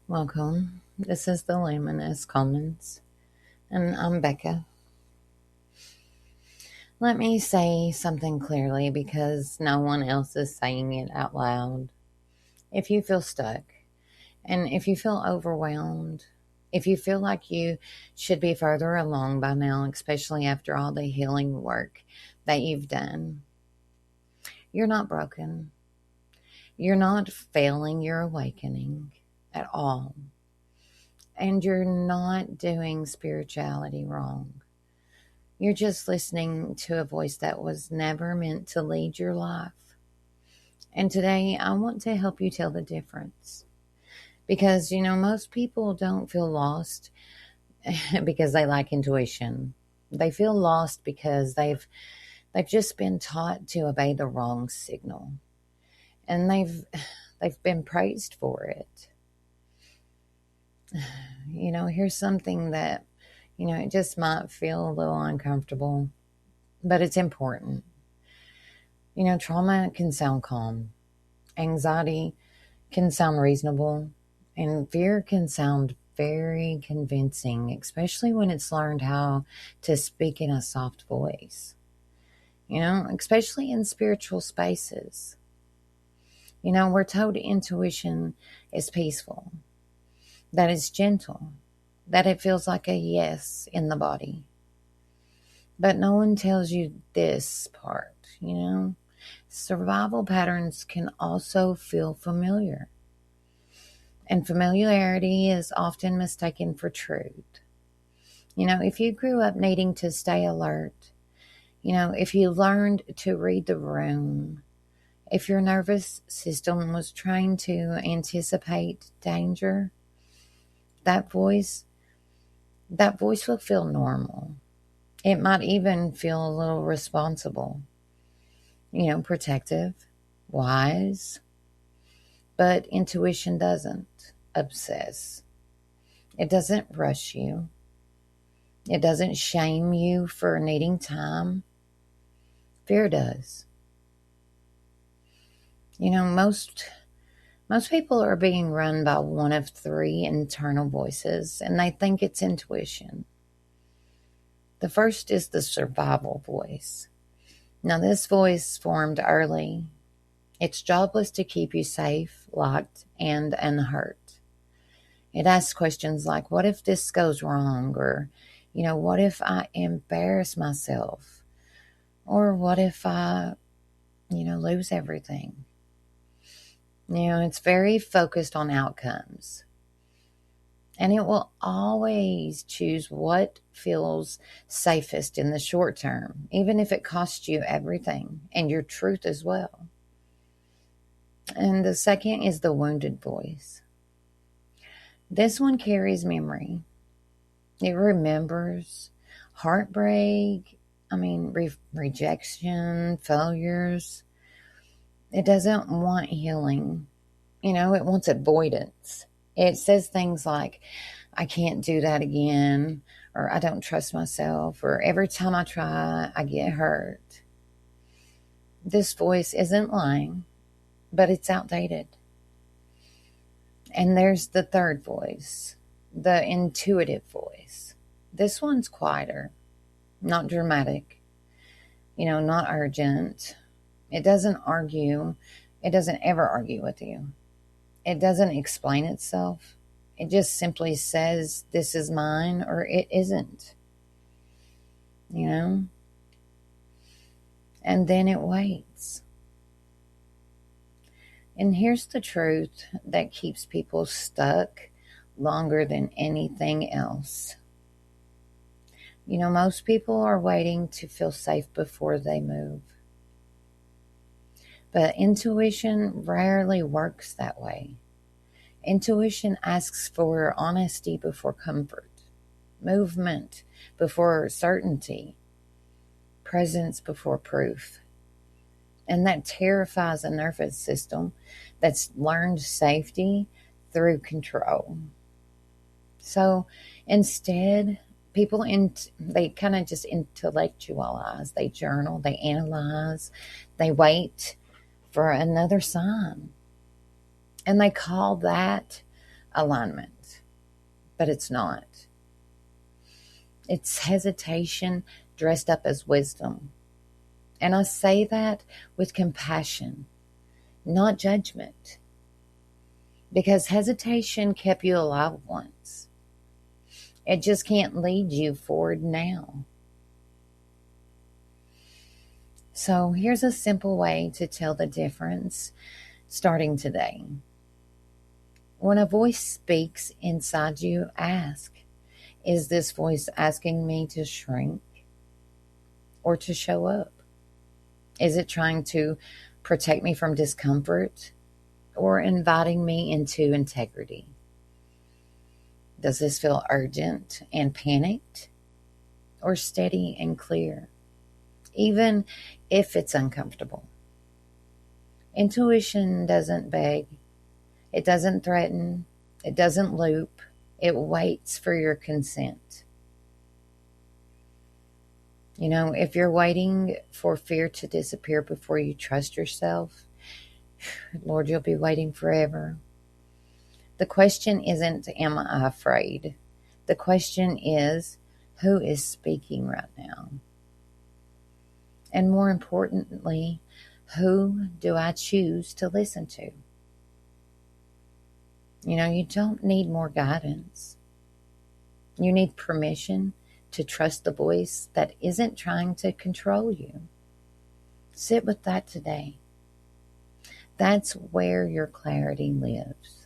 Welcome. This is the Luminous Commons, and I'm Becca. Let me say something clearly because no one else is saying it out loud. If you feel stuck, and if you feel overwhelmed, if you feel like you should be further along by now, especially after all the healing work that you've done, you're not broken. You're not failing your awakening at all. And you're not doing spirituality wrong. You're just listening to a voice that was never meant to lead your life. And today I want to help you tell the difference. Because, most people don't feel lost because they lack intuition. They feel lost because they've just been taught to obey the wrong signal. And they've been praised for it. Here's something that it just might feel a little uncomfortable, but it's important. Trauma can sound calm, anxiety can sound reasonable, and fear can sound very convincing, especially when it's learned how to speak in a soft voice, especially in spiritual spaces. We're told intuition is peaceful, that it's gentle, that it feels like a yes in the body. But no one tells you this part, Survival patterns can also feel familiar. And familiarity is often mistaken for truth. If you grew up needing to stay alert, if you learned to read the room, if your nervous system was trained to anticipate danger, that voice will feel normal. It might even feel a little responsible, protective, wise. But intuition doesn't obsess. It doesn't rush you. It doesn't shame you for needing time. Fear does. Most people are being run by one of three internal voices, and they think it's intuition. The first is the survival voice. Now, this voice formed early. Its job was to keep you safe, locked, and unhurt. It asks questions like, what if this goes wrong? Or, what if I embarrass myself? Or what if I, lose everything? It's very focused on outcomes. And it will always choose what feels safest in the short term, even if it costs you everything and your truth as well. And the second is the wounded voice. This one carries memory. It remembers heartbreak, rejection, failures. It doesn't want healing. It wants avoidance. It says things like, I can't do that again, or I don't trust myself, or every time I try, I get hurt. This voice isn't lying, but it's outdated. And there's the third voice, the intuitive voice. This one's quieter, not dramatic, not urgent. It doesn't argue. It doesn't ever argue with you. It doesn't explain itself. It just simply says, this is mine, or it isn't. And then it waits. And here's the truth that keeps people stuck longer than anything else. Most people are waiting to feel safe before they move. But intuition rarely works that way. Intuition asks for honesty before comfort, movement before certainty, presence before proof. And that terrifies a nervous system that's learned safety through control. So instead, people, they kind of just intellectualize. They journal, they analyze, they wait for another sign. And they call that alignment, but it's not. It's hesitation dressed up as wisdom. And I say that with compassion, not judgment, because hesitation kept you alive once. It just can't lead you forward now. So here's a simple way to tell the difference starting today. When a voice speaks inside you, ask, is this voice asking me to shrink or to show up? Is it trying to protect me from discomfort or inviting me into integrity? Does this feel urgent and panicked or steady and clear, even if it's uncomfortable? Intuition doesn't beg. It doesn't threaten. It doesn't loop. It waits for your consent. You know, if you're waiting for fear to disappear before you trust yourself, Lord, you'll be waiting forever. The question isn't, am I afraid? The question is, who is speaking right now? And more importantly, who do I choose to listen to? You know, you don't need more guidance. You need permission to trust the voice that isn't trying to control you. Sit with that today. That's where your clarity lives.